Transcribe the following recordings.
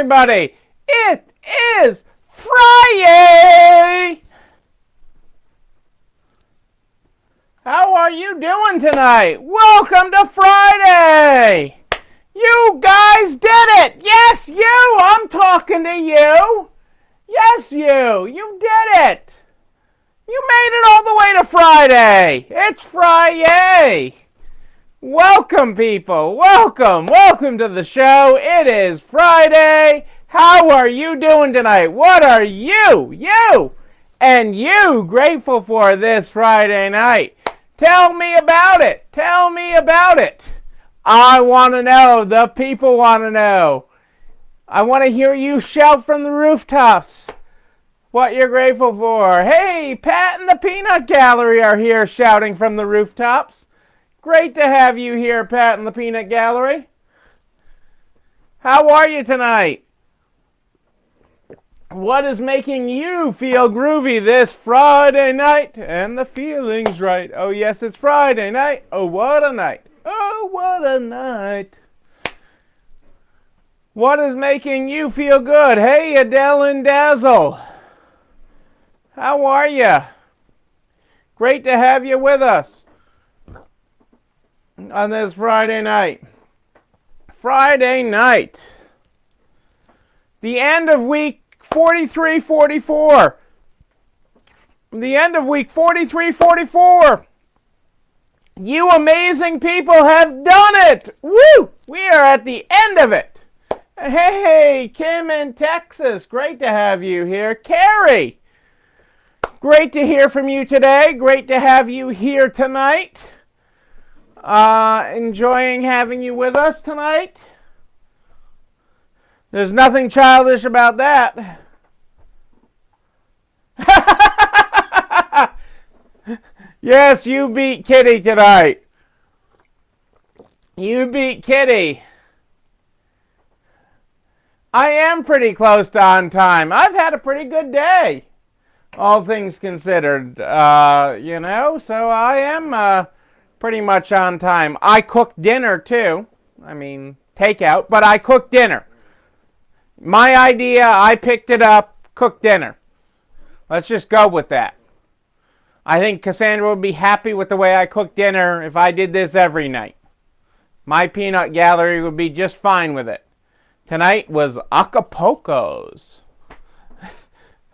everybody. It is Friday. How are you doing tonight? Welcome to Friday. You guys did it. Yes, you. I'm talking to you. Yes, you. You did it. You made it all the way to Friday. It's Friday. Welcome, people. Welcome. Welcome to the show. It is Friday. How are you doing tonight? What are you and you grateful for this Friday night? Tell me about it. Tell me about it. I want to know. The people want to know. I want to hear you shout from the rooftops what you're grateful for. Hey, Pat and the Peanut Gallery are here shouting from the rooftops. Great to have you here, Pat and the Peanut Gallery. How are you tonight? What is making you feel groovy this Friday night? And the feeling's right. Oh, yes, it's Friday night. Oh, what a night. Oh, what a night. What is making you feel good? Hey, Adele and Dazzle. How are you? Great to have you with us on this Friday night. Friday night. The end of week 43-44. The end of week 43-44. You amazing people have done it. Woo! We are at the end of it. Hey, Kim in Texas. Great to have you here. Carrie. Great to hear from you today. Great to have you here tonight. Enjoying having you with us tonight. There's nothing childish about that. Yes, you beat Kitty tonight. You beat Kitty. I am pretty close to on time. I've had a pretty good day, all things considered, so I am pretty much on time. I cooked dinner, too. I mean, takeout, but I cooked dinner. My idea, I picked it up, cooked dinner. Let's just go with that. I think Cassandra would be happy with the way I cooked dinner if I did this every night. My peanut gallery would be just fine with it. Tonight was Acapulco's.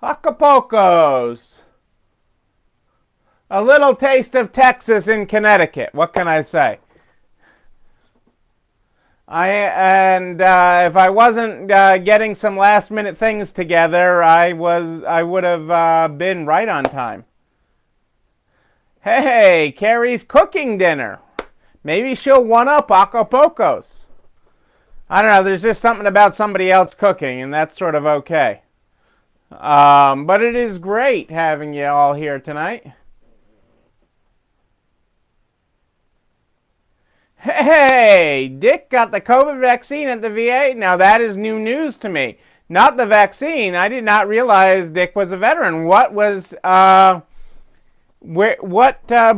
Acapulco's. A little taste of Texas in Connecticut. What can I say? If I wasn't getting some last minute things together, I would have been right on time. Hey, Carrie's cooking dinner. Maybe she'll one up Acapulco's. I don't know. There's just something about somebody else cooking, and that's sort of okay. But it is great having you all here tonight. Hey, Dick got the COVID vaccine at the VA. Now that is new news to me. Not the vaccine. I did not realize Dick was a veteran. What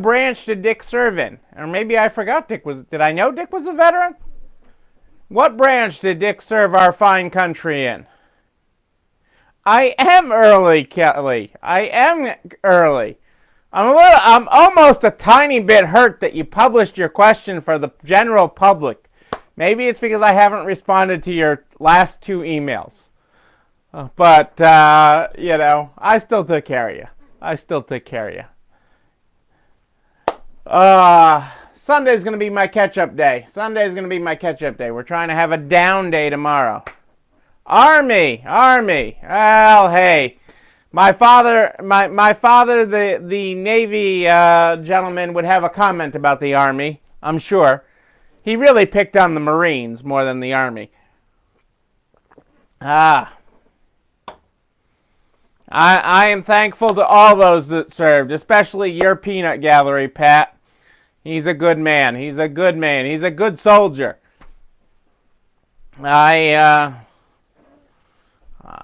branch did Dick serve in? Or maybe I forgot Dick was. Did I know Dick was a veteran? What branch did Dick serve our fine country in? I am early, Kelly. I am early. I'm almost a tiny bit hurt that you published your question for the general public. Maybe it's because I haven't responded to your last 2 emails. But, I still took care of you. Sunday's going to be my catch-up day. We're trying to have a down day tomorrow. Army. Well, hey. My father, the Navy gentleman, would have a comment about the Army, I'm sure. He really picked on the Marines more than the Army. I am thankful to all those that served, especially your peanut gallery, Pat. He's a good man. He's a good soldier.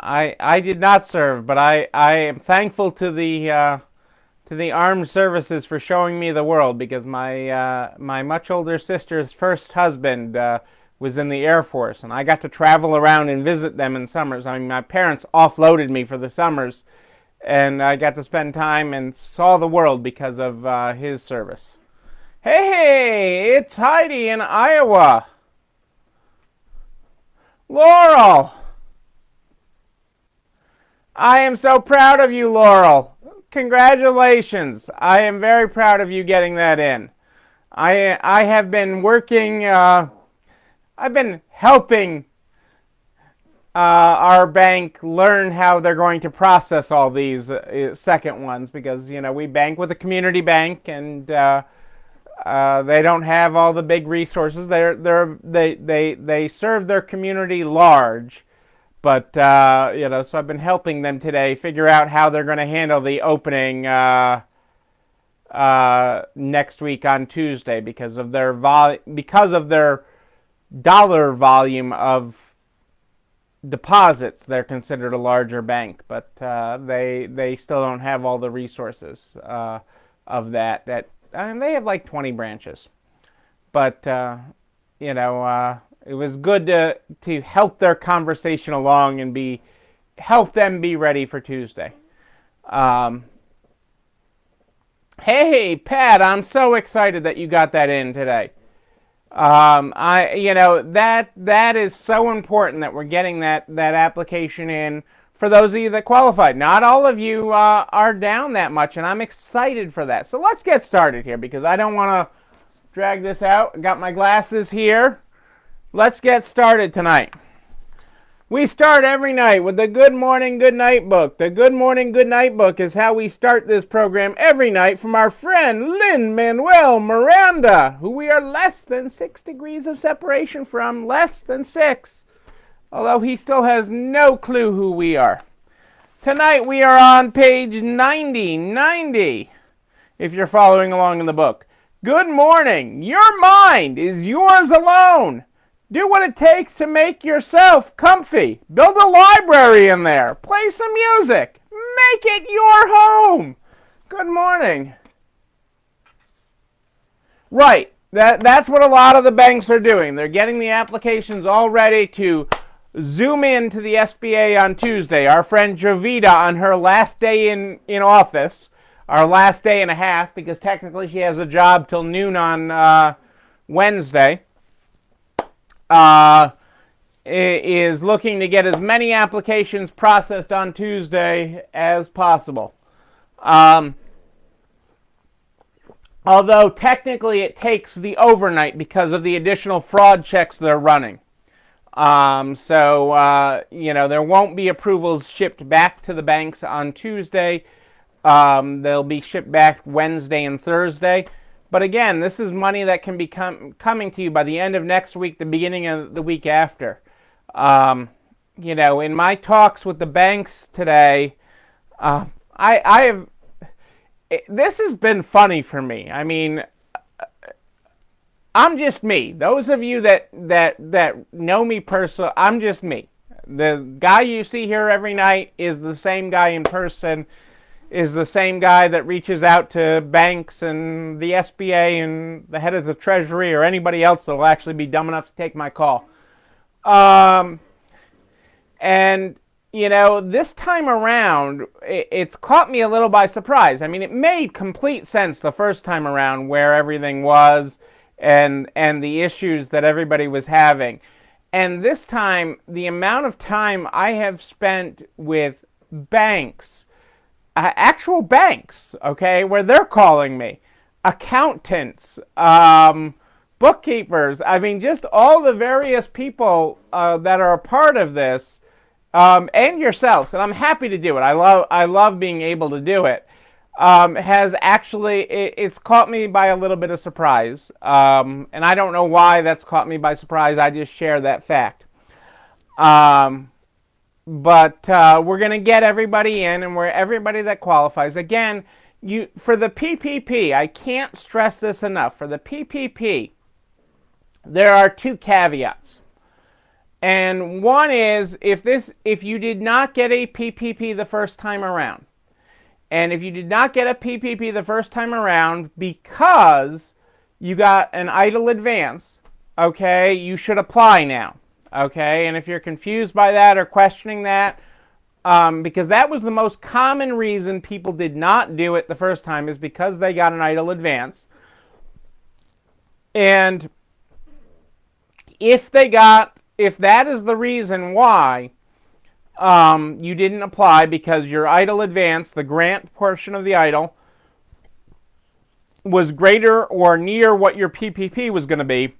I did not serve, but I am thankful to the armed services for showing me the world, because my much older sister's first husband was in the Air Force, and I got to travel around and visit them in summers. I mean, my parents offloaded me for the summers, and I got to spend time and saw the world because of his service. Hey, it's Heidi in Iowa. Laurel. I am so proud of you, Laurel. Congratulations. I am very proud of you getting that in. I have been working, I've been helping our bank learn how they're going to process all these second ones, because, you know, we bank with a community bank, and they don't have all the big resources. They serve their community large, but you know, so I've been helping them today figure out how they're going to handle the opening next week on Tuesday because of their dollar volume of deposits. They're considered a larger bank, but they still don't have all the resources of that. And they have like 20 branches, but you know, it was good to help their conversation along and help them be ready for Tuesday. Hey, Pat, I'm so excited that you got that in today. You know, that is so important that we're getting that application in for those of you that qualified. Not all of you are down that much, and I'm excited for that. So let's get started here, because I don't want to drag this out. I got my glasses here. Let's get started tonight. We start every night with the Good Morning, Good Night book. The Good Morning, Good Night book is how we start this program every night from our friend Lin-Manuel Miranda, who we are less than 6 degrees of separation from, less than 6. Although he still has no clue who we are. Tonight we are on page 90, if you're following along in the book. Good morning. Your mind is yours alone. Do what it takes to make yourself comfy. Build a library in there. Play some music. Make it your home. Good morning. Right. That's what a lot of the banks are doing. They're getting the applications all ready to zoom in to the SBA on Tuesday. Our friend Jovita, on her last day in office, our last day and a half, because technically she has a job till noon on Wednesday, is looking to get as many applications processed on Tuesday as possible. Although technically it takes the overnight because of the additional fraud checks they're running. So you know, there won't be approvals shipped back to the banks on Tuesday. They'll be shipped back Wednesday and Thursday. But again, this is money that can be coming to you by the end of next week, the beginning of the week after. You know, in my talks with the banks today, this has been funny for me. I mean, I'm just me. Those of you that know me personally, I'm just me. The guy you see here every night is the same guy in person, is the same guy that reaches out to banks and the SBA and the head of the Treasury or anybody else that will actually be dumb enough to take my call. And, you know, this time around, it's caught me a little by surprise. I mean, it made complete sense the first time around where everything was, and the issues that everybody was having. And this time, the amount of time I have spent with banks, actual banks, okay, where they're calling me, accountants, bookkeepers, I mean, just all the various people that are a part of this, and yourselves, and I'm happy to do it. I love being able to do it. Has actually, it's caught me by a little bit of surprise. And I don't know why that's caught me by surprise. I just share that fact. But we're going to get everybody in, and everybody that qualifies. Again, for the PPP, I can't stress this enough. For the PPP, there are 2 caveats. And one is, if you did not get a PPP the first time around, and if you did not get a PPP the first time around because you got an idle advance, okay, you should apply now. Okay, and if you're confused by that or questioning that, because that was the most common reason people did not do it the first time, is because they got an idle advance. And if that is the reason why you didn't apply, because your idle advance, the grant portion of the idle, was greater or near what your PPP was going to be,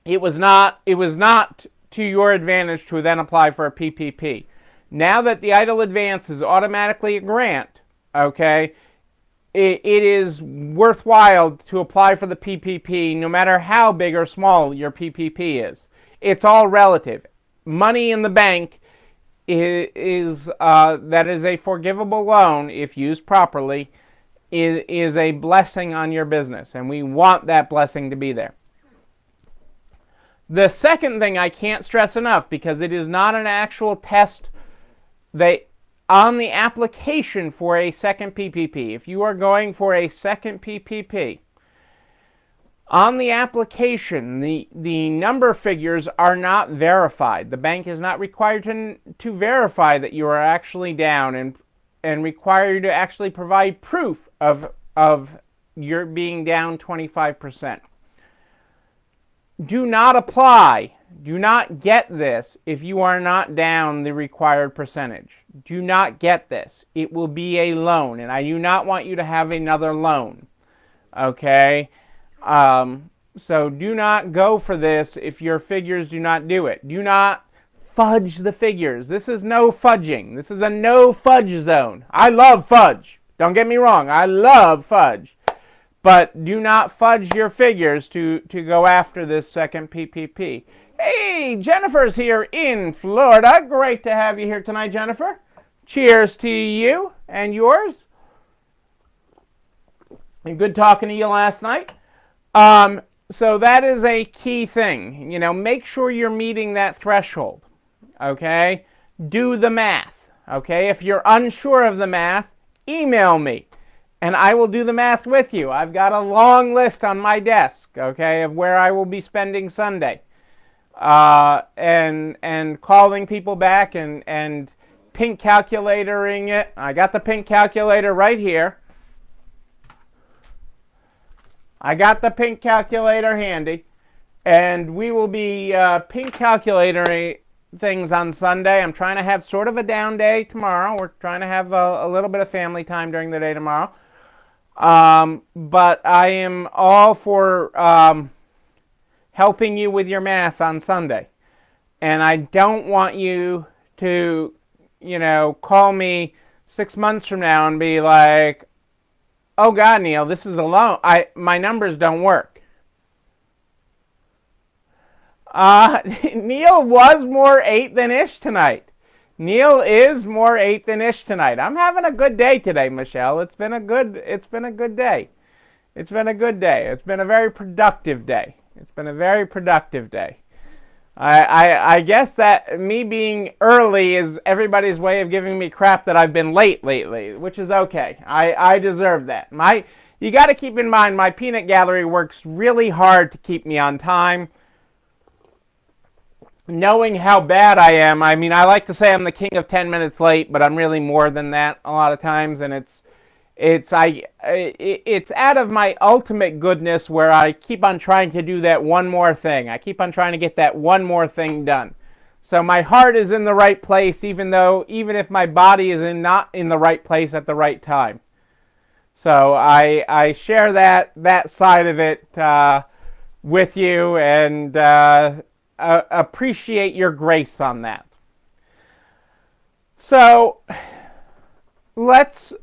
it was not to your advantage to then apply for a PPP. Now that the idle advance is automatically a grant, okay, it is worthwhile to apply for the PPP no matter how big or small your PPP is. It's all relative. Money in the bank that is a forgivable loan if used properly is a blessing on your business, and we want that blessing to be there. The second thing I can't stress enough, because it is not an actual test, on the application for a second PPP, if you are going for a second PPP, on the application, the number figures are not verified. The bank is not required to verify that you are actually down and require you to actually provide proof of your being down 25%. Do not apply. Do not get this if you are not down the required percentage. Do not get this. It will be a loan, and I do not want you to have another loan. Okay? So do not go for this if your figures do not do it. Do not fudge the figures. This is no fudging. This is a no fudge zone. I love fudge. Don't get me wrong. I love fudge. But do not fudge your figures to go after this second PPP. Hey, Jennifer's here in Florida. Great to have you here tonight, Jennifer. Cheers to you and yours. And good talking to you last night. So that is a key thing. Make sure you're meeting that threshold. Okay? Do the math. Okay? If you're unsure of the math, email me, and I will do the math with you. I've got a long list on my desk, okay, of where I will be spending Sunday, and calling people back and pink calculatoring it. I got the pink calculator right here. I got the pink calculator handy, and we will be pink calculating things on Sunday. I'm trying to have sort of a down day tomorrow. We're trying to have a little bit of family time during the day tomorrow. But I am all for helping you with your math on Sunday. And I don't want you to, call me 6 months from now and be like, oh God, Neil, this is a loan. My numbers don't work. Neil was more 8 than Ish tonight. Neil is more 8 than Ish tonight. I'm having a good day today, Michelle. It's been a good day. It's been a good day. It's been a very productive day. I guess that me being early is everybody's way of giving me crap that I've been late lately, which is okay. I deserve that. You got to keep in mind, my peanut gallery works really hard to keep me on time. Knowing how bad I am, I like to say I'm the king of 10 minutes late, but I'm really more than that a lot of times, and it's out of my ultimate goodness where I keep on trying to do that one more thing. I keep on trying to get that one more thing done. So my heart is in the right place, even if my body is not in the right place at the right time. So I share that side of it with you, and appreciate your grace on that. So let's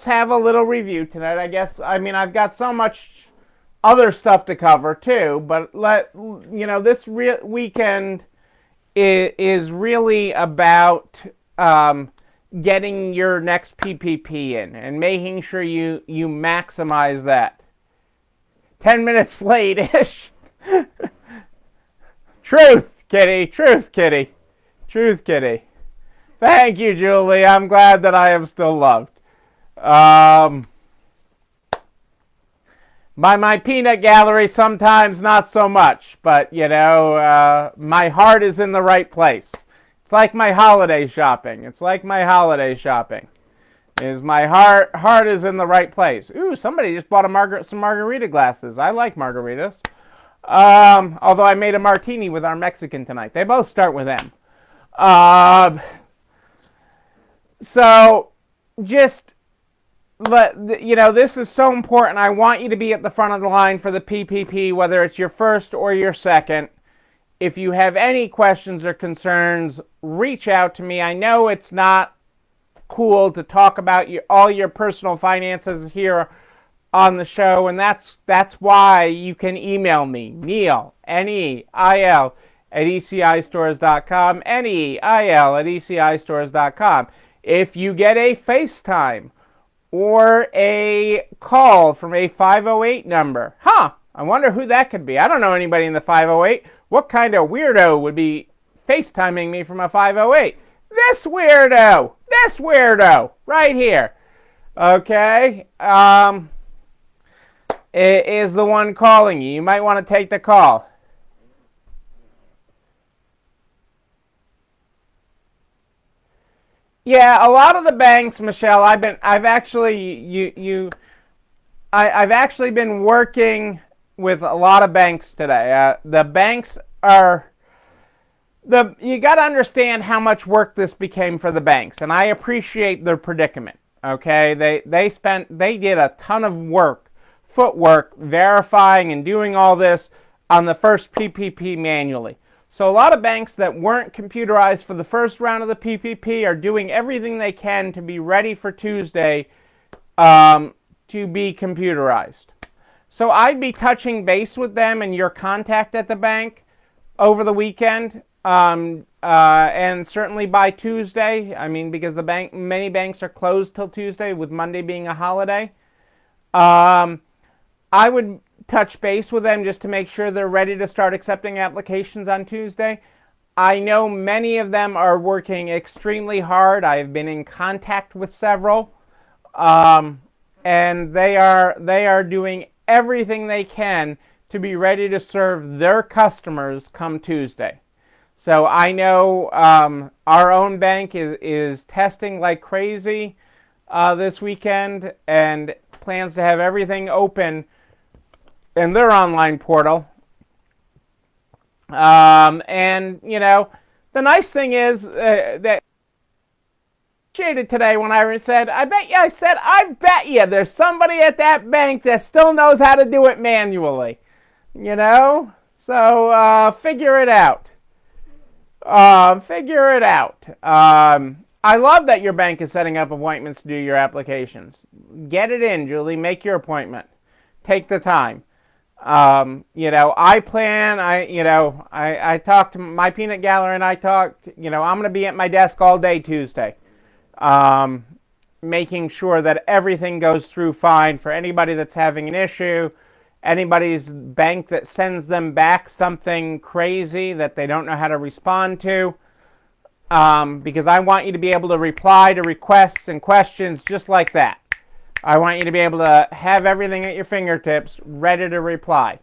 have a little review tonight. I guess I've got so much other stuff to cover too, but this weekend is really about getting your next PPP in and making sure you maximize that. 10 minutes late-ish. Truth, Kitty. Thank you, Julie. I'm glad that I am still loved. By my peanut gallery, sometimes not so much, but my heart is in the right place. It's like my holiday shopping. Is my heart is in the right place. Ooh, somebody just bought some margarita glasses. I like margaritas. Although I made a martini with our Mexican tonight. They both start with M. So just this is so important. I want you to be at the front of the line for the PPP, whether it's your first or your second. If you have any questions or concerns, reach out to me. I know it's not cool to talk about all your personal finances here on the show, and that's why you can email me, Neil, Neil, at ECIstores.com, Neil at ECIstores.com. If you get a FaceTime or a call from a 508 number, I wonder who that could be. I don't know anybody in the 508. What kind of weirdo would be FaceTiming me from a 508? This weirdo, right here, okay, is the one calling you. You might want to take the call. Yeah, a lot of the banks, Michelle. I've actually been working with a lot of banks today. The banks are. You got to understand how much work this became for the banks, and I appreciate their predicament. Okay, they did a ton of footwork, verifying and doing all this on the first PPP manually. So a lot of banks that weren't computerized for the first round of the PPP are doing everything they can to be ready for Tuesday to be computerized. So I'd be touching base with them and your contact at the bank over the weekend. And certainly by Tuesday, because many banks are closed till Tuesday, with Monday being a holiday. I would touch base with them just to make sure they're ready to start accepting applications on Tuesday. I know many of them are working extremely hard. I've been in contact with several, and they are doing everything they can to be ready to serve their customers come Tuesday. So I know our own bank is testing like crazy this weekend and plans to have everything open in their online portal. And, the nice thing is that appreciated today when I said, I bet you there's somebody at that bank that still knows how to do it manually. So figure it out. I love that your bank is setting up appointments to do your applications. Get it in, Julie. Make your appointment. Take the time. I talked to my peanut gallery and I'm going to be at my desk all day Tuesday. Making sure that everything goes through fine for anybody that's having an issue. Anybody's bank that sends them back something crazy that they don't know how to respond to. Because I want you to be able to reply to requests and questions just like that. I want you to be able to have everything at your fingertips ready to reply.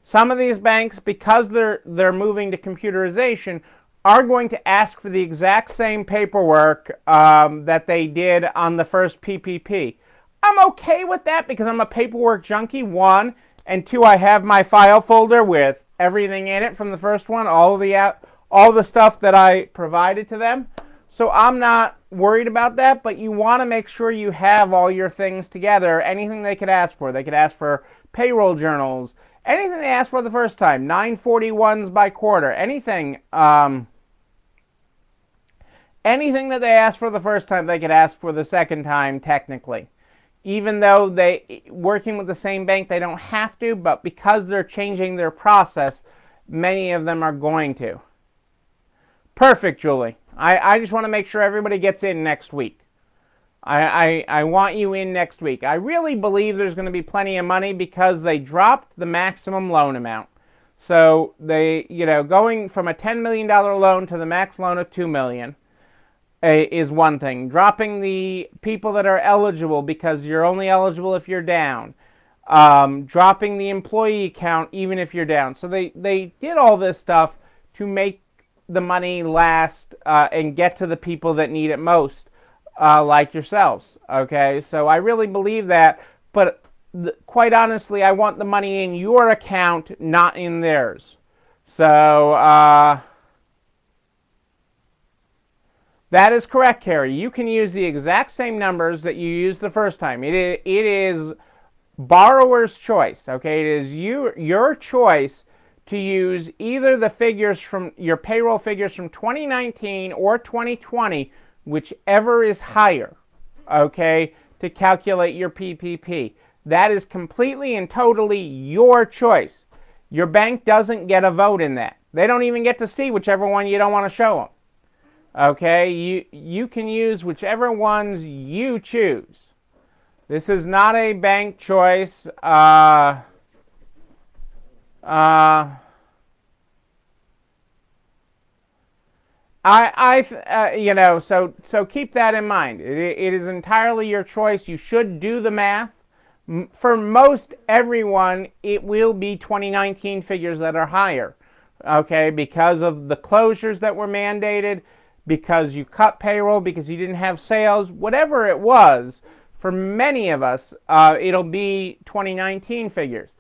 Some of these banks, because they're moving to computerization, are going to ask for the exact same paperwork that they did on the first PPP. I'm okay with that because I'm a paperwork junkie, one, and two, I have my file folder with everything in it from the first one, all the stuff that I provided to them. So I'm not worried about that, but you want to make sure you have all your things together. Anything they could ask for. They could ask for payroll journals, anything they asked for the first time, 941s by quarter, anything anything that they asked for the first time, they could ask for the second time technically. Even though working with the same bank, they don't have to, but because they're changing their process, many of them are going to. Perfect, Julie. I just want to make sure everybody gets in next week. I want you in next week. I really believe there's going to be plenty of money because they dropped the maximum loan amount. So going from a $10 million loan to the max loan of $2 million is one thing. Dropping the people that are eligible because you're only eligible if you're down. dropping the employee count even if you're down. So they did all this stuff to make the money last and get to the people that need it most, like yourselves. Okay, so I really believe that, but quite honestly, I want the money in your account, not in theirs. So that is correct, Carrie. You can use the exact same numbers that you used the first time. It is borrower's choice. Okay, it is your choice to use either the figures from your payroll figures from 2019 or 2020, whichever is higher, okay, to calculate your PPP. That is completely and totally your choice. Your bank doesn't get a vote in that. They don't even get to see whichever one you don't want to show them. Okay, you can use whichever ones you choose. This is not a bank choice. So keep that in mind. It is entirely your choice. You should do the math. For most everyone, it will be 2019 figures that are higher, okay, because of the closures that were mandated, because you cut payroll, because you didn't have sales, whatever it was. For many of us, it'll be 2019 figures.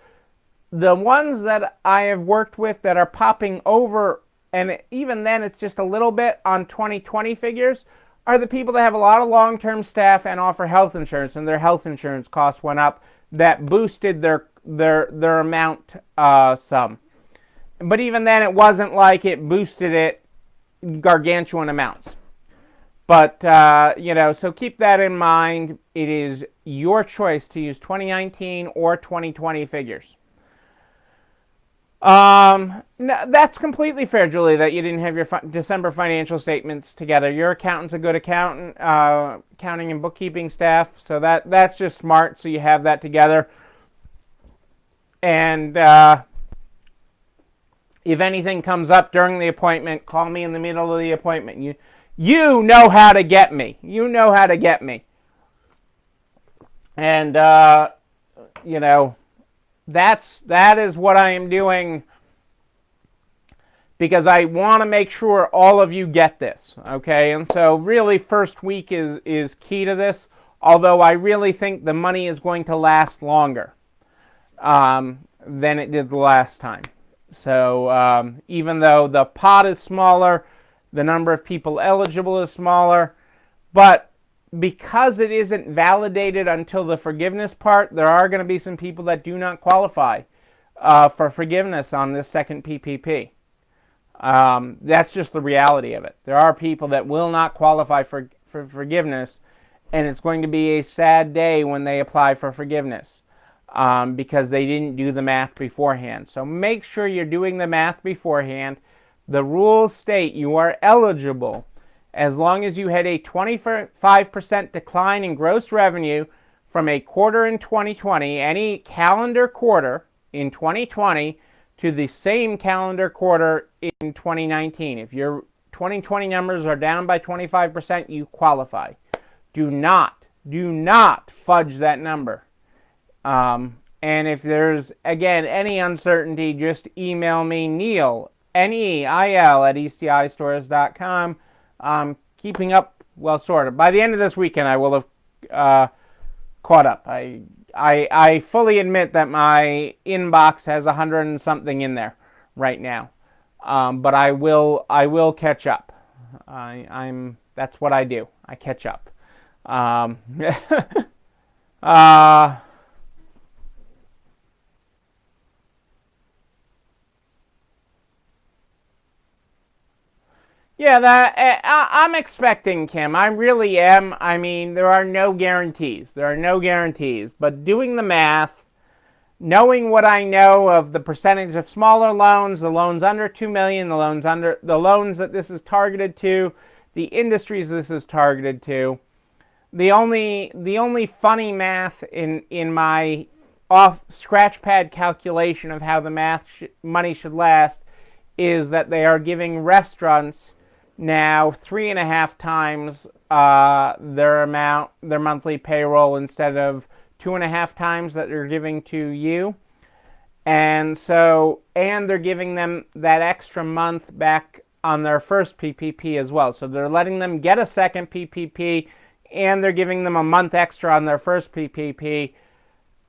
The ones that I have worked with that are popping over, and even then it's just a little bit on 2020 figures, are the people that have a lot of long-term staff and offer health insurance, and their health insurance costs went up. That boosted their amount some. But even then, it wasn't like it boosted it gargantuan amounts. But, so keep that in mind. It is your choice to use 2019 or 2020 figures. No, that's completely fair, Julie, that you didn't have your December financial statements together. Your accountant's a good accountant, accounting and bookkeeping staff, so that's just smart, so you have that together. And if anything comes up during the appointment, call me in the middle of the appointment. You know how to get me. You know how to get me. And, that is what I am doing, because I want to make sure all of you get this, okay? And so really first week is key to this, although I really think the money is going to last longer than it did the last time. So even though the pot is smaller, the number of people eligible is smaller, but because it isn't validated until the forgiveness part, there are going to be some people that do not qualify for forgiveness on this second PPP. That's just the reality of it. There are people that will not qualify for forgiveness, and it's going to be a sad day when they apply for forgiveness because they didn't do the math beforehand. So make sure you're doing the math beforehand. The rules state you are eligible as long as you had a 25% decline in gross revenue from a quarter in 2020, any calendar quarter in 2020, to the same calendar quarter in 2019. If your 2020 numbers are down by 25%, you qualify. Do not fudge that number. And if there's, again, any uncertainty, just email me, Neil, Neil, at ecistores.com. Keeping up, well, sort of. By the end of this weekend, I will have caught up. I fully admit that my inbox has 100 and something in there right now, but I will catch up. That's what I do. I catch up. Yeah, I'm expecting, Kim. I really am. I mean, there are no guarantees. But doing the math, knowing what I know of the percentage of smaller loans, the loans under $2 million, the loans that this is targeted to, the industries this is targeted to, the only funny math in my off scratchpad calculation of how the money should last is that they are giving restaurants now 3.5 times their monthly payroll instead of 2.5 times that they're giving to you. And so, and they're giving them that extra month back on their first PPP as well. So they're letting them get a second PPP, and they're giving them a month extra on their first PPP.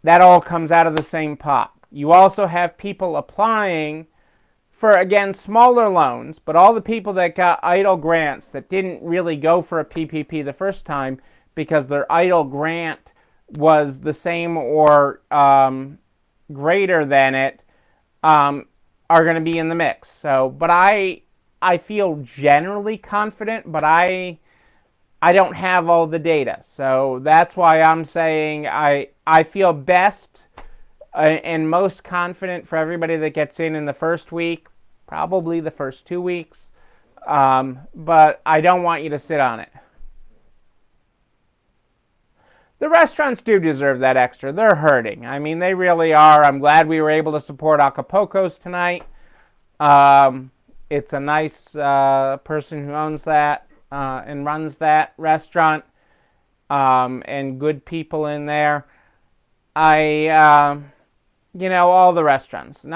That all comes out of the same pot. You also have people applying for, again, smaller loans, but all the people that got EIDL grants that didn't really go for a PPP the first time because their EIDL grant was the same or greater than it, are going to be in the mix. So, but I feel generally confident, but I don't have all the data. So that's why I'm saying I feel best and most confident for everybody that gets in the first week, probably the first 2 weeks. But I don't want you to sit on it. The restaurants do deserve that extra. They're hurting. I mean, they really are. I'm glad we were able to support Acapulco's tonight. It's a nice person who owns that and runs that restaurant, and good people in there. All the restaurants. Some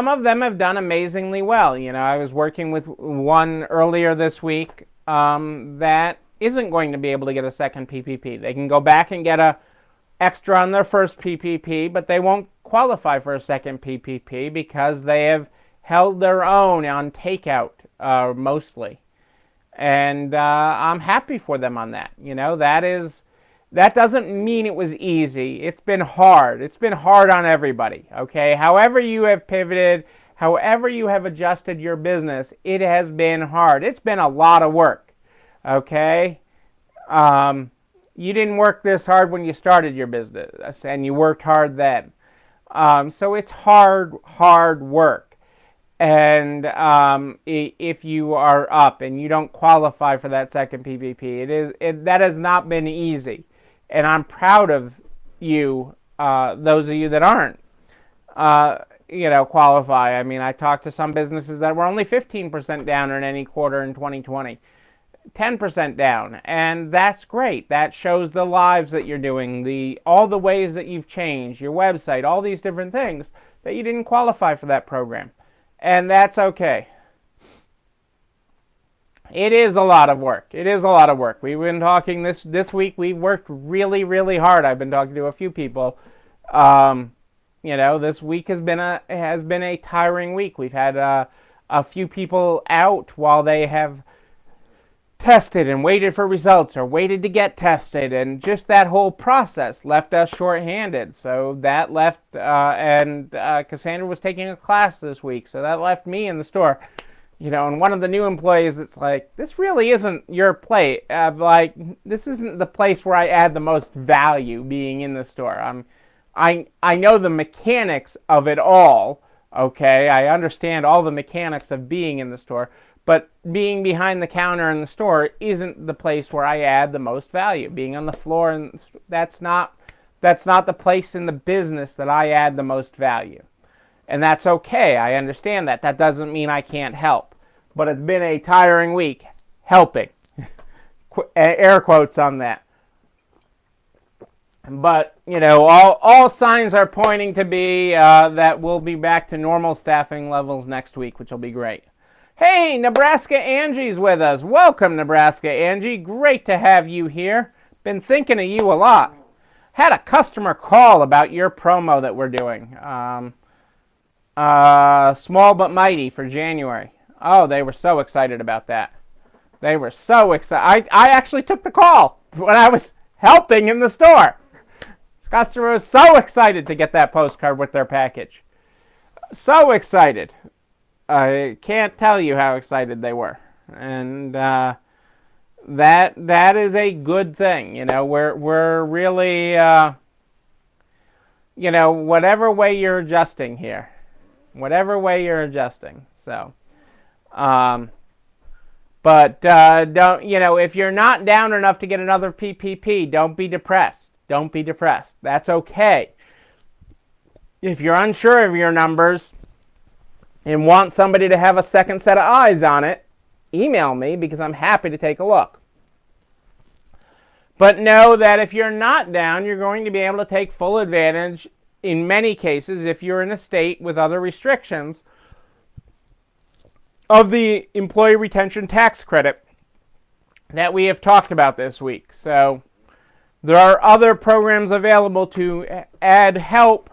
of them have done amazingly well. I was working with one earlier this week that isn't going to be able to get a second PPP. They can go back and get a extra on their first PPP, but they won't qualify for a second PPP because they have held their own on takeout mostly. And I'm happy for them on that. That doesn't mean it was easy. It's been hard. It's been hard on everybody, okay? However you have pivoted, however you have adjusted your business, it has been hard. It's been a lot of work. Okay, you didn't work this hard when you started your business, and you worked hard then. So it's hard work. And if you are up and you don't qualify for that second PPP, that has not been easy. And I'm proud of you, those of you that aren't, qualify. I mean, I talked to some businesses that were only 15% down in any quarter in 2020. 10% down, and that's great. That shows the lives that you're doing, all the ways that you've changed your website, all these different things that you didn't qualify for that program, and that's okay. It is a lot of work. It is a lot of work. We've been talking this week. We've worked really, really hard. I've been talking to a few people. This week has been a tiring week. We've had a few people out while they have tested and waited for results or waited to get tested, and just that whole process left us short-handed. So that left, and Cassandra was taking a class this week, so that left me in the store. And one of the new employees, it's like, this really isn't your place. This isn't the place where I add the most value being in the store. I know the mechanics of it all, okay? I understand all the mechanics of being in the store, but being behind the counter in the store isn't the place where I add the most value. Being on the floor, and that's not the place in the business that I add the most value. And that's okay. I understand that. That doesn't mean I can't help. But it's been a tiring week helping. Air quotes on that. But, all signs are pointing to be that we'll be back to normal staffing levels next week, which will be great. Hey, Nebraska Angie's with us. Welcome, Nebraska Angie. Great to have you here. Been thinking of you a lot. Had a customer call about your promo that we're doing. Small but mighty for January. Oh, they were so excited about that. They were so excited. I actually took the call when I was helping in the store. This customer was so excited to get that postcard with their package. So excited. I can't tell you how excited they were, and that is a good thing. We're really whatever way you're adjusting here, whatever way you're adjusting. So, but don't if you're not down enough to get another PPP, don't be depressed. Don't be depressed. That's okay. If you're unsure of your numbers and want somebody to have a second set of eyes on it, email me because I'm happy to take a look. But know that if you're not down, you're going to be able to take full advantage, in many cases, if you're in a state with other restrictions, of the employee retention tax credit that we have talked about this week. So there are other programs available to add help,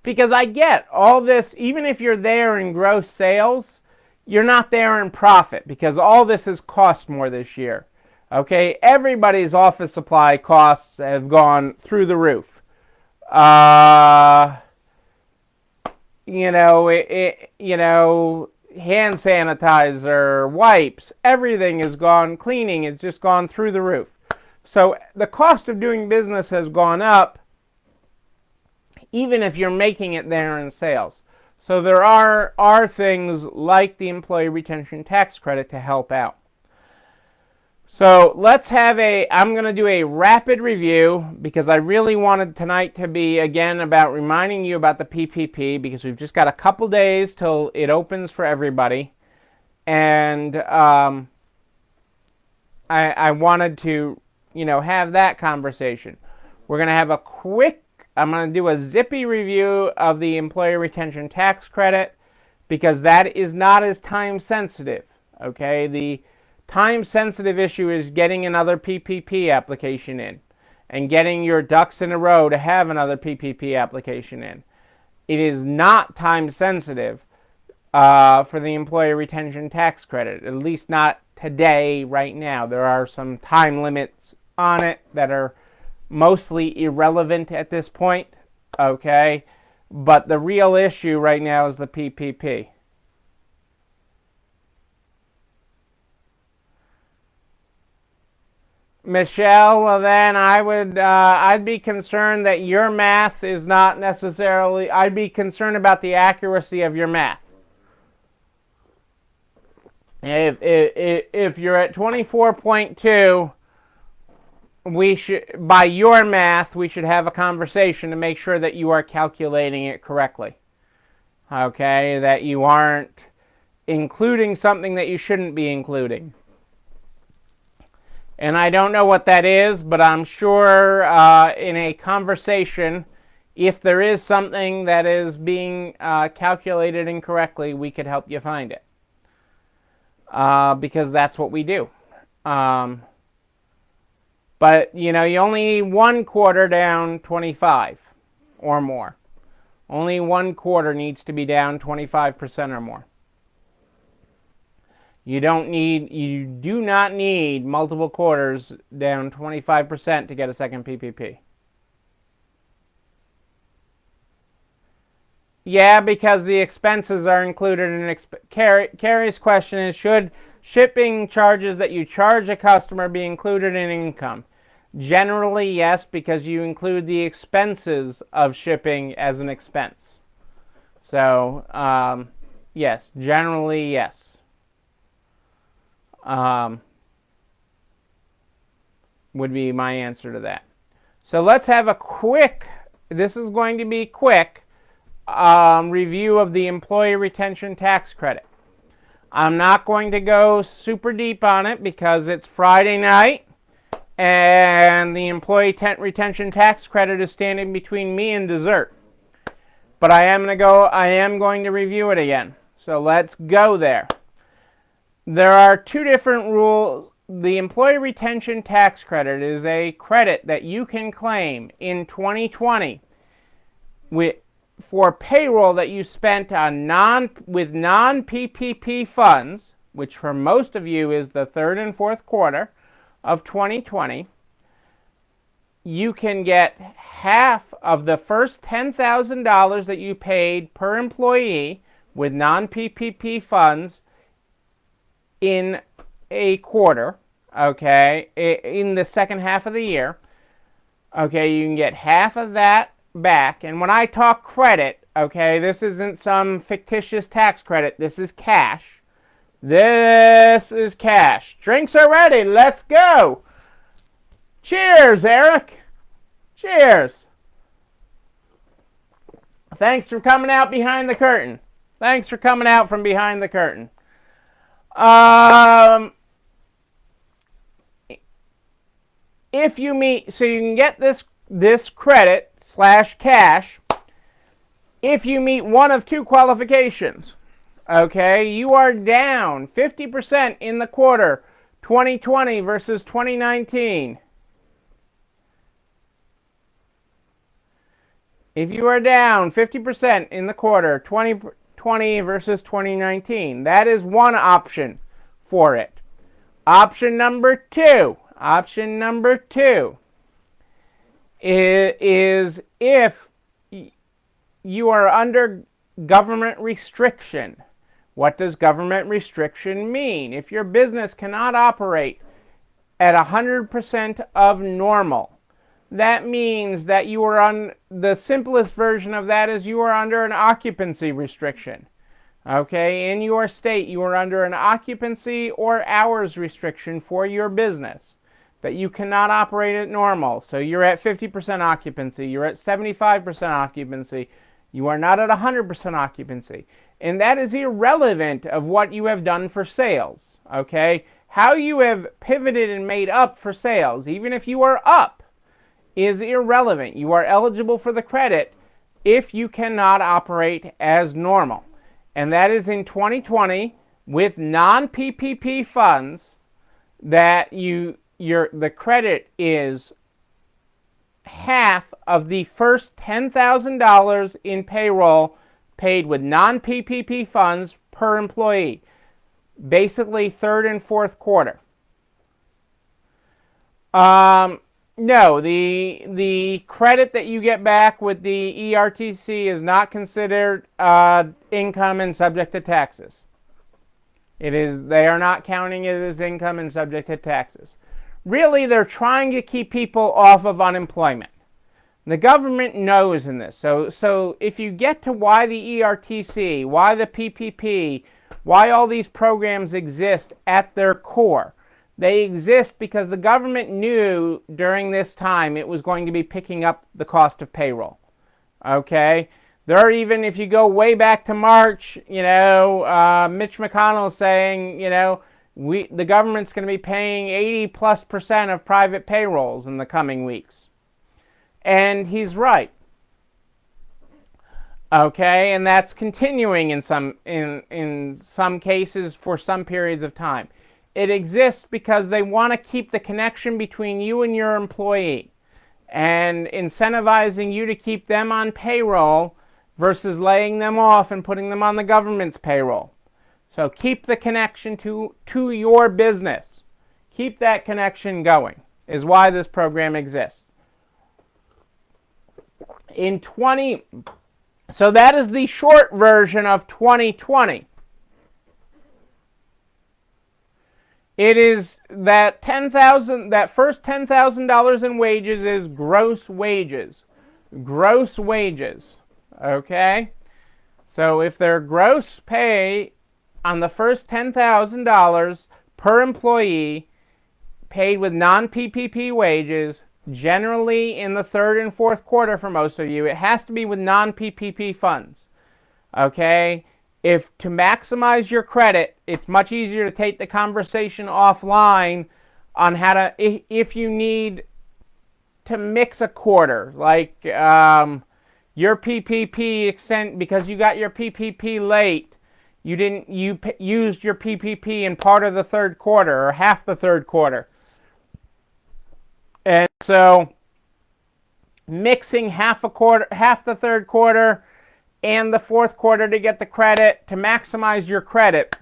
because I get all this. Even if you're there in gross sales, you're not there in profit, because all this has cost more this year. Okay, everybody's office supply costs have gone through the roof. Hand sanitizer, wipes, everything is gone. Cleaning has just gone through the roof. So the cost of doing business has gone up, even if you're making it there in sales. So there are things like the employee retention tax credit to help out. So I'm going to do a rapid review, because I really wanted tonight to be, again, about reminding you about the PPP, because we've just got a couple days till it opens for everybody. And I wanted to, have that conversation. We're going to have I'm going to do a zippy review of the employee retention tax credit, because that is not as time sensitive. Okay, the time-sensitive issue is getting another PPP application in and getting your ducks in a row to have another PPP application in. It is not time-sensitive for the employee retention tax credit, at least not today, right now. There are some time limits on it that are mostly irrelevant at this point, okay? But the real issue right now is the PPP. Michelle, well then I'd be concerned that your math is not necessarily, I'd be concerned about the accuracy of your math. If you're at 24.2, by your math, we should have a conversation to make sure that you are calculating it correctly. Okay, that you aren't including something that you shouldn't be including. And I don't know what that is, but I'm sure in a conversation, if there is something that is being calculated incorrectly, we could help you find it. Because that's what we do. But, you only need one quarter down 25 or more. Only one quarter needs to be down 25% or more. You do not need multiple quarters down 25% to get a second PPP. Yeah, because the expenses are included in Carrie's question is, should shipping charges that you charge a customer be included in income? Generally, yes, because you include the expenses of shipping as an expense. So, yes, generally, yes. Would be my answer to that. So let's have this is going to be quick, review of the employee retention tax credit. I'm not going to go super deep on it because it's Friday night and the employee retention tax credit is standing between me and dessert. But I am going to review it again. So let's go there. There are two different rules. The employee retention tax credit is a credit that you can claim in 2020 for payroll that you spent on with non-PPP funds, which for most of you is the third and fourth quarter of 2020. You can get half of the first $10,000 that you paid per employee with non-PPP funds in a quarter, okay, in the second half of the year. Okay, you can get half of that back. And when I talk credit, okay, this isn't some fictitious tax credit. This is cash. This is cash. Drinks are ready. Let's go. Cheers, Eric. Cheers. Thanks for coming out behind the curtain. Thanks for coming out from behind the curtain. if you meet, so you can get this credit / cash if you meet one of two qualifications. Okay, you are down 50% in the quarter 2020 versus 2019. If you are down 50% in the quarter 2020 versus 2019, that is one option for it. Option number two is if you are under government restriction. What does government restriction mean? If your business cannot operate at 100% of normal, that means that you are on, the simplest version of that is you are under an occupancy restriction. Okay, in your state, you are under an occupancy or hours restriction for your business that you cannot operate at normal. So you're at 50% occupancy, you're at 75% occupancy, you are not at 100% occupancy. And that is irrelevant of what you have done for sales. Okay, how you have pivoted and made up for sales, even if you are up, is irrelevant. You are eligible for the credit if you cannot operate as normal. And that is in 2020 with non-PPP funds that the credit is half of the first $10,000 in payroll paid with non-PPP funds per employee. Basically third and fourth quarter. No, the credit that you get back with the ERTC is not considered income and subject to taxes. They are not counting it as income and subject to taxes. Really, they're trying to keep people off of unemployment. The government knows in this. So if you get to why the ERTC, why the PPP, why all these programs exist at their core, they exist because the government knew during this time it was going to be picking up the cost of payroll. Okay? There are even, if you go way back to March, Mitch McConnell saying, the government's going to be paying 80+% of private payrolls in the coming weeks. And he's right. Okay, and that's continuing in some cases for some periods of time. It exists because they want to keep the connection between you and your employee and incentivizing you to keep them on payroll versus laying them off and putting them on the government's payroll. So keep the connection to your business. Keep that connection going is why this program exists. So that is the short version of 2020. It is that that first $10,000 in wages is gross wages. Gross wages. Okay? So if their gross pay on the first $10,000 per employee paid with non-PPP wages, generally in the third and fourth quarter for most of you, it has to be with non-PPP funds. Okay? If to maximize your credit, it's much easier to take the conversation offline on how to, if you need to mix a quarter, like your PPP extent, because you got your PPP late, you used your PPP in part of the third quarter or half the third quarter. And so mixing half the third quarter and the fourth quarter to get the credit, to maximize your credit,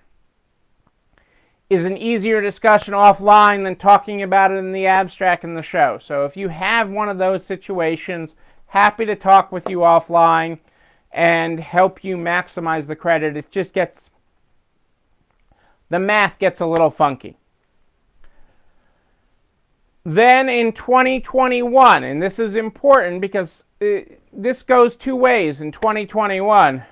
is an easier discussion offline than talking about it in the abstract in the show. So if you have one of those situations, happy to talk with you offline and help you maximize the credit. It just the math gets a little funky. Then in 2021, and this is important because this goes two ways in 2021.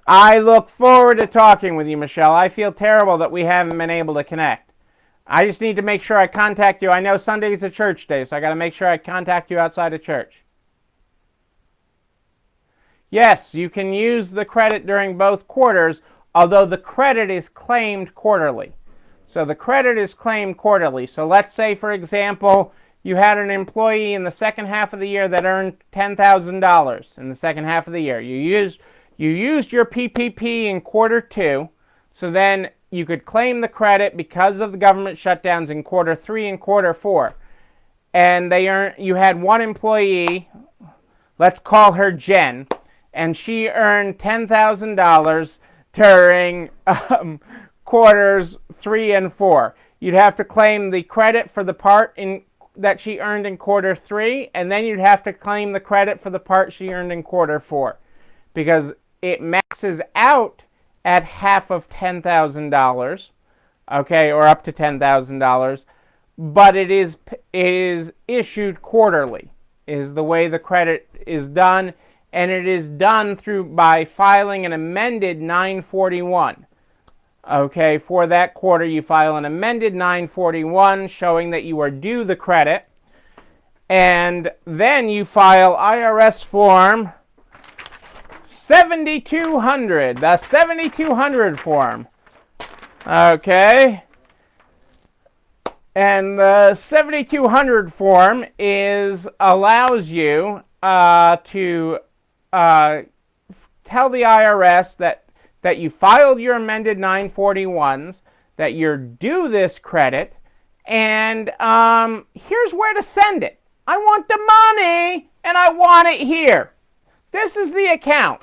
I look forward to talking with you, Michelle. I feel terrible that we haven't been able to connect. I just need to make sure I contact you. I know Sunday is a church day, so I got to make sure I contact you outside of church. Yes, you can use the credit during both quarters. although the credit is claimed quarterly. So the credit is claimed quarterly. So let's say, for example, you had an employee in the second half of the year that earned $10,000 in the second half of the year. You used your PPP in quarter 2, so then you could claim the credit because of the government shutdowns in quarter 3 and quarter 4. And you had one employee, let's call her Jen, and she earned $10,000 during quarters 3 and 4. You'd have to claim the credit for the part that she earned in quarter 3, and then you'd have to claim the credit for the part she earned in quarter 4, because it maxes out at half of $10,000, okay, or up to $10,000, but it is issued quarterly, is the way the credit is done, and it is done by filing an amended 941. Okay, for that quarter you file an amended 941 showing that you are due the credit, and then you file IRS form 7200, the 7200 form. Okay. And the 7200 form allows you to tell the IRS that you filed your amended 941s, that you're due this credit, and here's where to send it. I want the money, and I want it here. This is the account.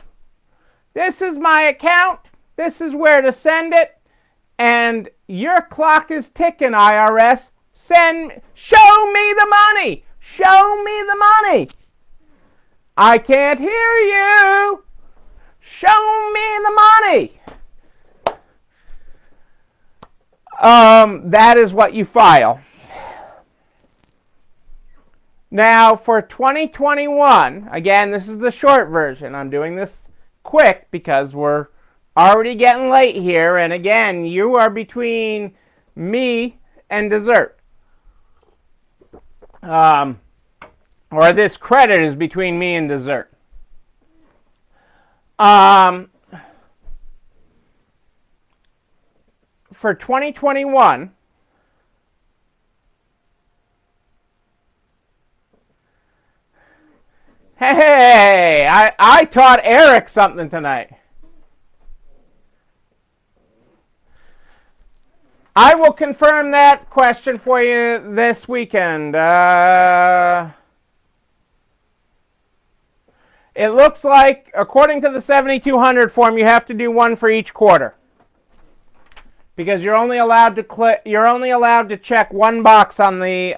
This is my account. This is where to send it. And your clock is ticking, IRS. Show me the money. Show me the money. I can't hear you. Show me the money. That is what you file. Now, for 2021, again, this is the short version. I'm doing this quick because we're already getting late here. And again, you are between me and dessert. Or this credit is between me and dessert. For 2021, hey, I taught Eric something tonight. I will confirm that question for you this weekend. It looks like, according to the 7200 form, you have to do one for each quarter, because you're only allowed to check one box on the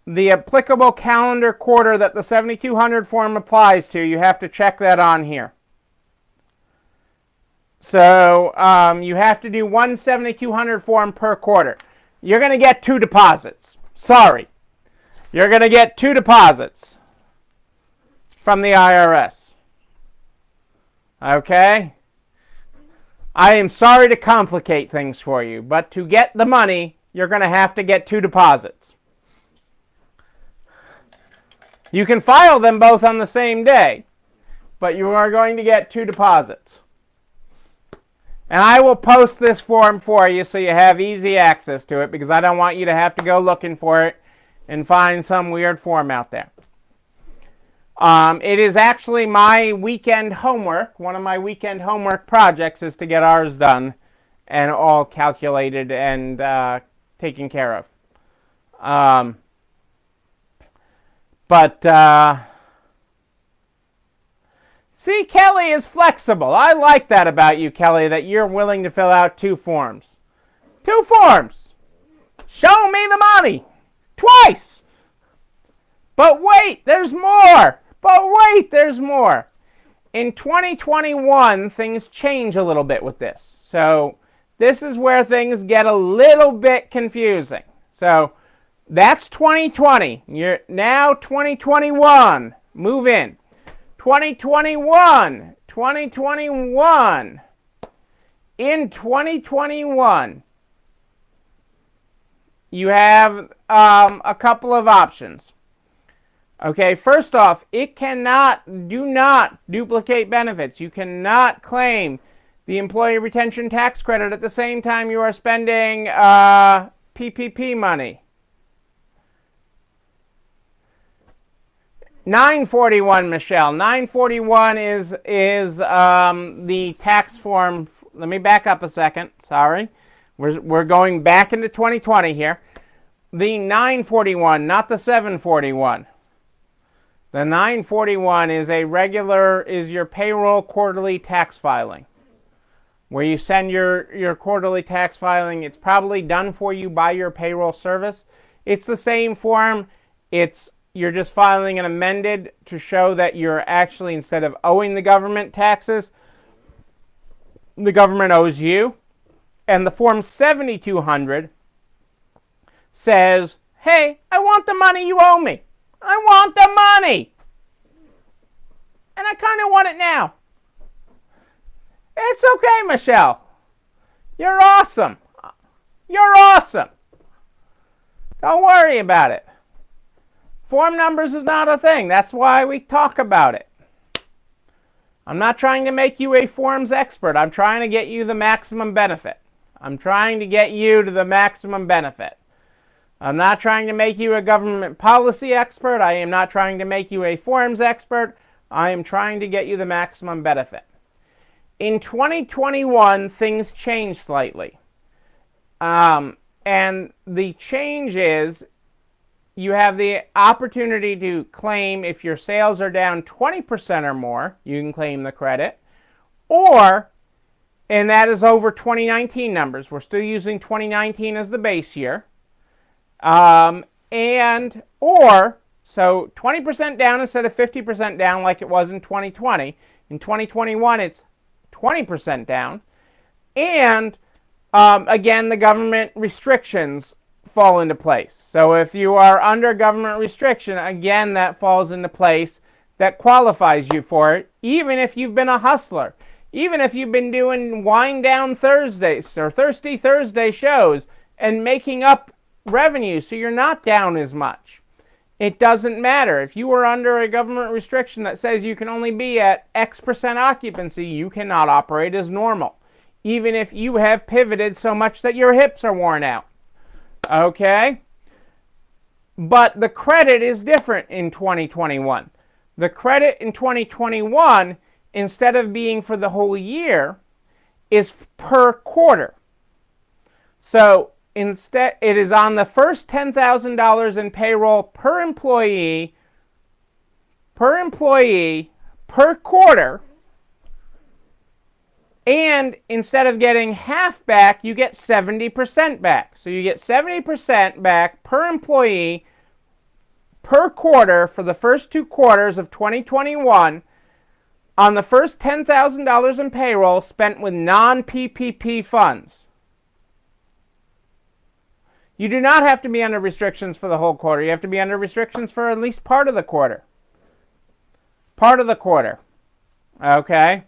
applicable calendar quarter that the 7200 form applies to. You have to check that on here. So you have to do one 7200 form per quarter. You're going to get 2 deposits. Sorry. You're going to get 2 deposits from the IRS. Okay? I am sorry to complicate things for you, but to get the money, you're going to have to get 2 deposits. You can file them both on the same day, but you are going to get 2 deposits. And I will post this form for you so you have easy access to it, because I don't want you to have to go looking for it and find some weird form out there. It is actually my weekend homework. One of my weekend homework projects is to get ours done and all calculated and taken care of. See, Kelly is flexible. I like that about you, Kelly, that you're willing to fill out 2 forms. 2 forms. Show me the money. Twice. But wait, there's more. But wait, there's more. In 2021, things change a little bit with this. So this is where things get a little bit confusing. So that's 2020. You're now 2021. Move in. 2021. In 2021, you have a couple of options. Okay, first off, do not duplicate benefits. You cannot claim the employee retention tax credit at the same time you are spending PPP money. 941, Michelle. 941 is the tax form. Let me back up a second. Sorry. We're going back into 2020 here. The 941, not the 741. The 941 is your payroll quarterly tax filing, where you send your quarterly tax filing. It's probably done for you by your payroll service. It's the same form. You're just filing an amended to show that you're actually, instead of owing the government taxes, the government owes you. And the Form 7200 says, hey, I want the money you owe me. I want the money. And I kind of want it now. It's okay, Michelle. You're awesome. You're awesome. Don't worry about it. Form numbers is not a thing. That's why we talk about it. I'm not trying to make you a forms expert. I'm trying to get you the maximum benefit. I'm trying to get you to the maximum benefit. I'm not trying to make you a government policy expert. I am not trying to make you a forms expert. I am trying to get you the maximum benefit. In 2021, things changed slightly. And the change is you have the opportunity to claim, if your sales are down 20% or more, you can claim the credit. And that is over 2019 numbers. We're still using 2019 as the base year. So 20% down instead of 50% down like it was in 2020. In 2021, it's 20% down. And again, the government restrictions fall into place. So if you are under government restriction, again, that falls into place. That qualifies you for it, even if you've been a hustler. Even if you've been doing Wind Down Thursdays or Thirsty Thursday shows and making up revenue so you're not down as much. It doesn't matter. If you are under a government restriction that says you can only be at X% occupancy, you cannot operate as normal, even if you have pivoted so much that your hips are worn out. Okay? But the credit is different in 2021. The credit in 2021, instead of being for the whole year, is per quarter. So instead, it is on the first $10,000 in payroll per employee, per quarter. And instead of getting half back, you get 70% back. So you get 70% back per employee per quarter for the first 2 quarters of 2021 on the first $10,000 in payroll spent with non-PPP funds. You do not have to be under restrictions for the whole quarter. You have to be under restrictions for at least part of the quarter. Part of the quarter. Okay?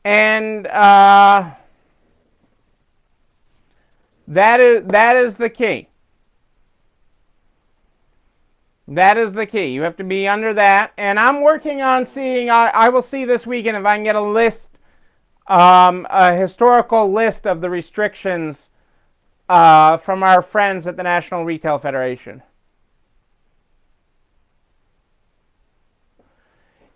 And that is the key. That is the key. You have to be under that. And I'm working on seeing, I will see this weekend if I can get a list, a historical list of the restrictions from our friends at the National Retail Federation.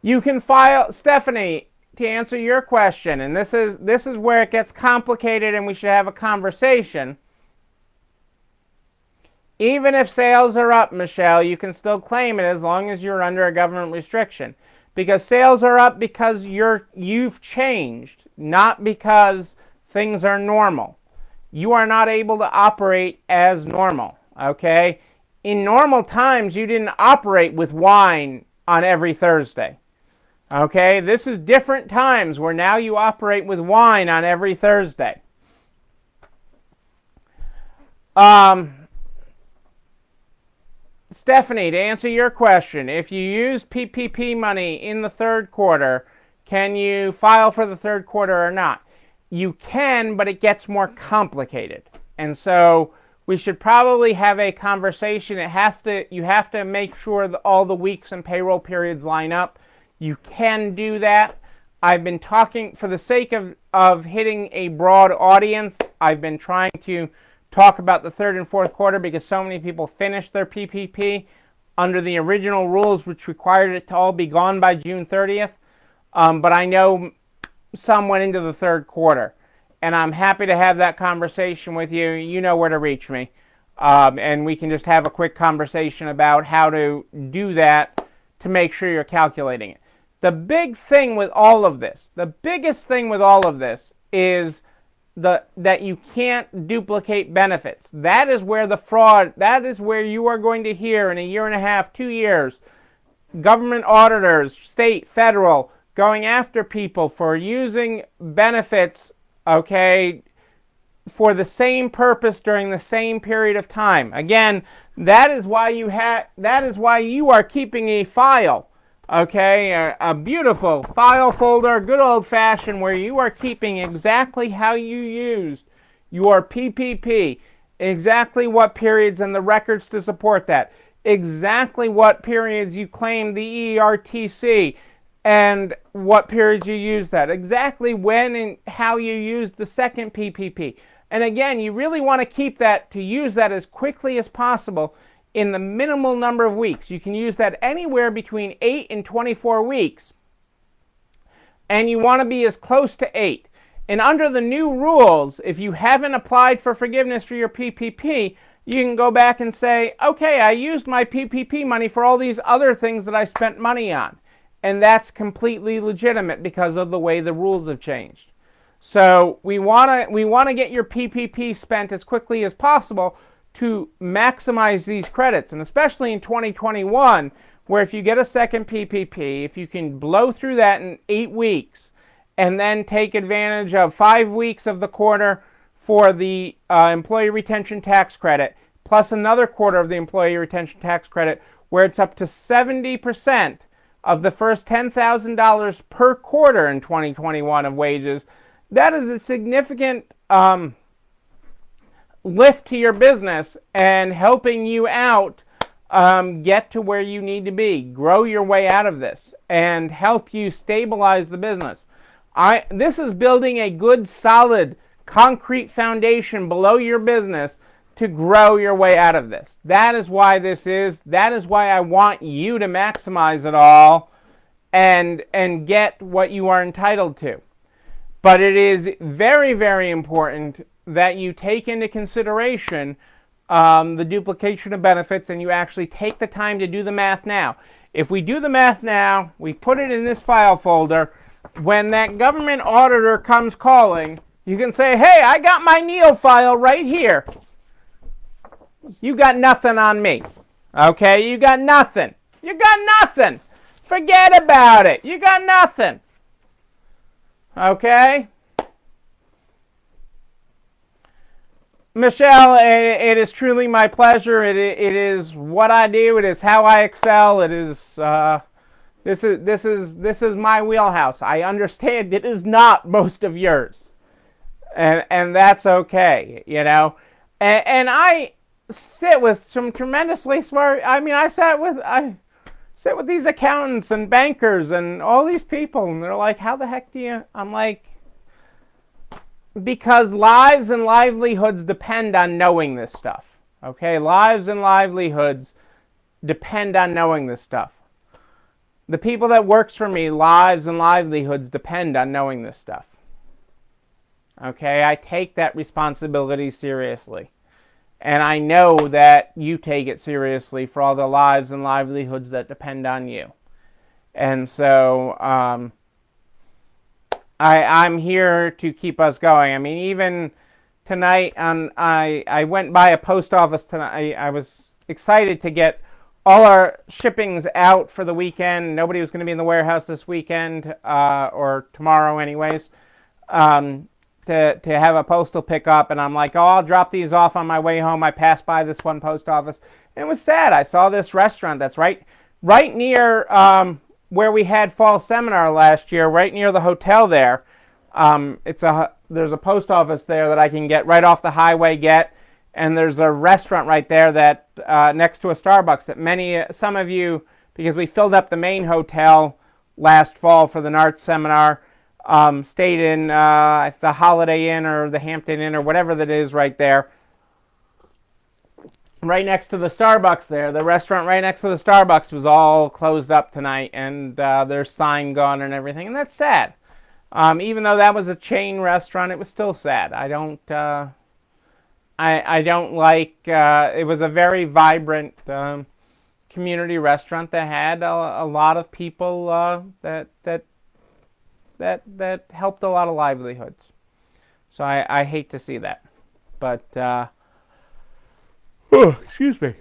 You can file, Stephanie, to answer your question, and this is where it gets complicated and we should have a conversation. Even if sales are up, Michelle, you can still claim it as long as you're under a government restriction. Because sales are up because you've changed, not because things are normal. You are not able to operate as normal, okay? In normal times, you didn't operate with wine on every Thursday. Okay, this is different times where now you operate with wine on every Thursday. Stephanie, to answer your question, if you use PPP money in the third quarter, can you file for the third quarter or not? You can, but it gets more complicated. And so we should probably have a conversation. You have to make sure that all the weeks and payroll periods line up. You can do that. I've been talking, for the sake of hitting a broad audience, I've been trying to talk about the third and fourth quarter because so many people finished their PPP under the original rules, which required it to all be gone by June 30th. But I know some went into the third quarter. And I'm happy to have that conversation with you. You know where to reach me. And we can just have a quick conversation about how to do that to make sure you're calculating it. The big thing with all of this, the biggest thing with all of this is that you can't duplicate benefits. That is where the fraud, that is where you are going to hear in a year and a half, 2 years, government auditors, state, federal, going after people for using benefits, okay, for the same purpose during the same period of time. Again, that is why you are keeping a file, okay, a beautiful file folder, good old-fashioned, where you are keeping exactly how you used your PPP, exactly what periods and the records to support that, exactly what periods you claimed the ERTC, and what periods you used that, exactly when and how you used the second PPP. And again, you really want to keep that, to use that as quickly as possible in the minimal number of weeks. You can use that anywhere between 8 and 24 weeks. And you want to be as close to 8. And under the new rules, if you haven't applied for forgiveness for your PPP, you can go back and say, okay, I used my PPP money for all these other things that I spent money on. And that's completely legitimate because of the way the rules have changed. So we want to get your PPP spent as quickly as possible to maximize these credits. And especially in 2021, where if you get a second PPP, if you can blow through that in 8 weeks and then take advantage of 5 weeks of the quarter for the employee retention tax credit, plus another quarter of the employee retention tax credit, where it's up to 70% of the first $10,000 per quarter in 2021 of wages, that is a significant lift to your business and helping you out get to where you need to be, grow your way out of this, and help you stabilize the business. This is building a good, solid, concrete foundation below your business to grow your way out of this. That is why this is. That is why I want you to maximize it all and get what you are entitled to. But it is very, very important that you take into consideration the duplication of benefits and you actually take the time to do the math now. If we do the math now, we put it in this file folder, when that government auditor comes calling, you can say, hey, I got my Neil file right here. You got nothing on me. Okay, you got nothing. You got nothing. Forget about it. You got nothing. Okay? Michelle, it is truly my pleasure. It is what I do. It is how I excel. It is this is my wheelhouse. I understand it is not most of yours, and that's okay. You know, and I sit with some tremendously smart. I mean, I sit with these accountants and bankers and all these people, and they're like, "How the heck do you?" I'm like, because lives and livelihoods depend on knowing this stuff. Okay, lives and livelihoods depend on knowing this stuff. The people that works for me, lives and livelihoods depend on knowing this stuff. Okay, I take that responsibility seriously. And I know that you take it seriously for all the lives and livelihoods that depend on you. And so I'm here to keep us going. I mean, even tonight, I went by a post office tonight. I was excited to get all our shippings out for the weekend. Nobody was going to be in the warehouse this weekend, or tomorrow anyways, to have a postal pickup. And I'm like, oh, I'll drop these off on my way home. I passed by this one post office. And it was sad. I saw this restaurant that's right near where we had fall seminar last year, right near the hotel there. There's a post office there that I can get right off the highway and there's a restaurant right there that next to a Starbucks that some of you, because we filled up the main hotel last fall for the NART seminar, stayed in the Holiday Inn or the Hampton Inn or whatever that is right there. Right next to the Starbucks there. The restaurant right next to the Starbucks was all closed up tonight, and their sign gone and everything, and that's sad. Even though that was a chain restaurant, it was still sad. I don't like, it was a very vibrant community restaurant that had a lot of people that helped a lot of livelihoods. So I hate to see that. But, excuse me.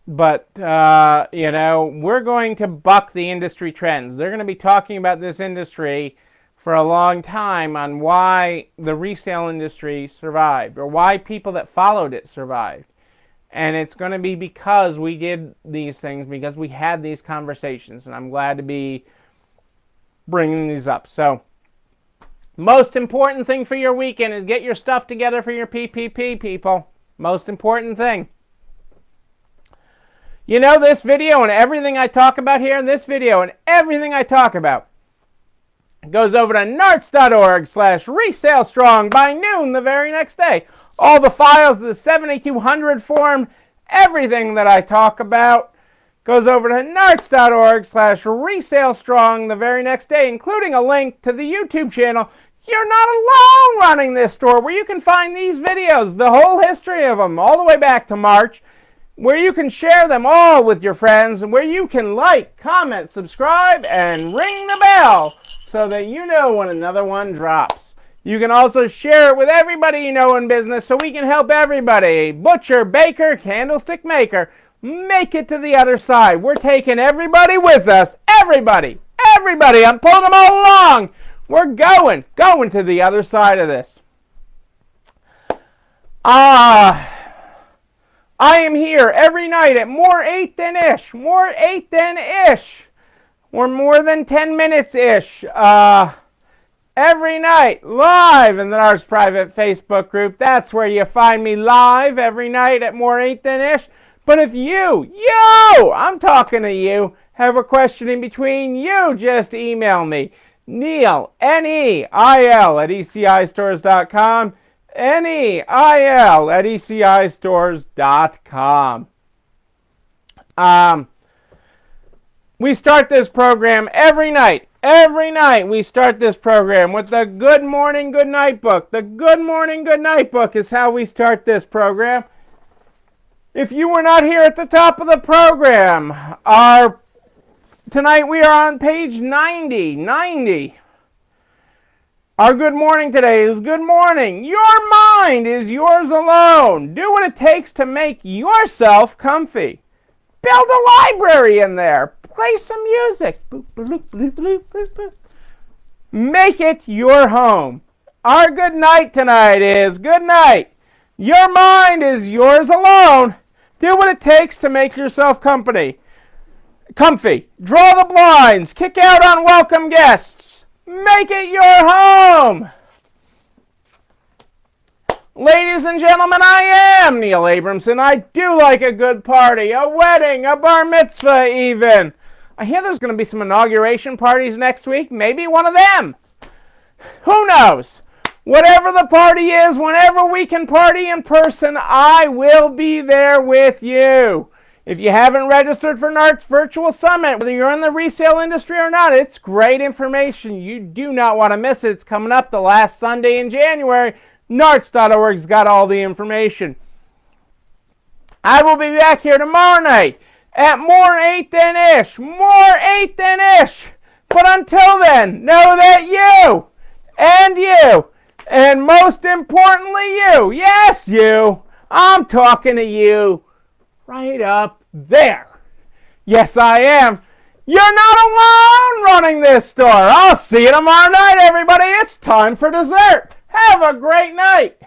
But, we're going to buck the industry trends. They're going to be talking about this industry for a long time on why the resale industry survived, or why people that followed it survived. And it's going to be because we did these things, because we had these conversations, and I'm glad to be bringing these up. So, most important thing for your weekend is get your stuff together for your PPP, people. Most important thing. You know, this video and everything I talk about here, goes over to narts.org/resalestrong by noon the very next day. All the files, the 7200 form, everything that I talk about goes over to narts.org/resalestrong the very next day, including a link to the YouTube channel. You're not alone running this store, where you can find these videos, the whole history of them, all the way back to March, where you can share them all with your friends, and where you can like, comment, subscribe, and ring the bell so that you know when another one drops. You can also share it with everybody you know in business so we can help everybody, butcher, baker, candlestick maker, make it to the other side. We're taking everybody with us. Everybody. I'm pulling them all along. We're going to the other side of this. I am here every night at more 8 than ish, or more than 10 minutes-ish, every night, live in the NARS private Facebook group. That's where you find me live every night at more 8 than ish. But if you, I'm talking to you, have a question in between, you just email me, Neil, Neil, at ECIstores.com, Neil@ECIstores.com. We start this program every night. We start this program with the Good Morning, Good Night book. The Good Morning, Good Night book is how we start this program. If you were not here at the top of the program, tonight we are on page 90. Our good morning today is good morning. Your mind is yours alone. Do what it takes to make yourself comfy. Build a library in there. Play some music. Make it your home. Our good night tonight is good night. Your mind is yours alone. Do what it takes to make yourself comfy. Draw the blinds. Kick out unwelcome guests. Make it your home. Ladies and gentlemen, I am Neil Abramson. I do like a good party, a wedding, a bar mitzvah even. I hear there's going to be some inauguration parties next week. Maybe one of them. Who knows? Whatever the party is, whenever we can party in person, I will be there with you. If you haven't registered for NART's Virtual Summit, whether you're in the resale industry or not, it's great information. You do not want to miss it. It's coming up the last Sunday in January. Narts.org's got all the information. I will be back here tomorrow night at more 8 than ish. But until then, know that you, and most importantly you, yes you, I'm talking to you, right up there. Yes, I am. You're not alone running this store. I'll see you tomorrow night, everybody. It's time for dessert. Have a great night.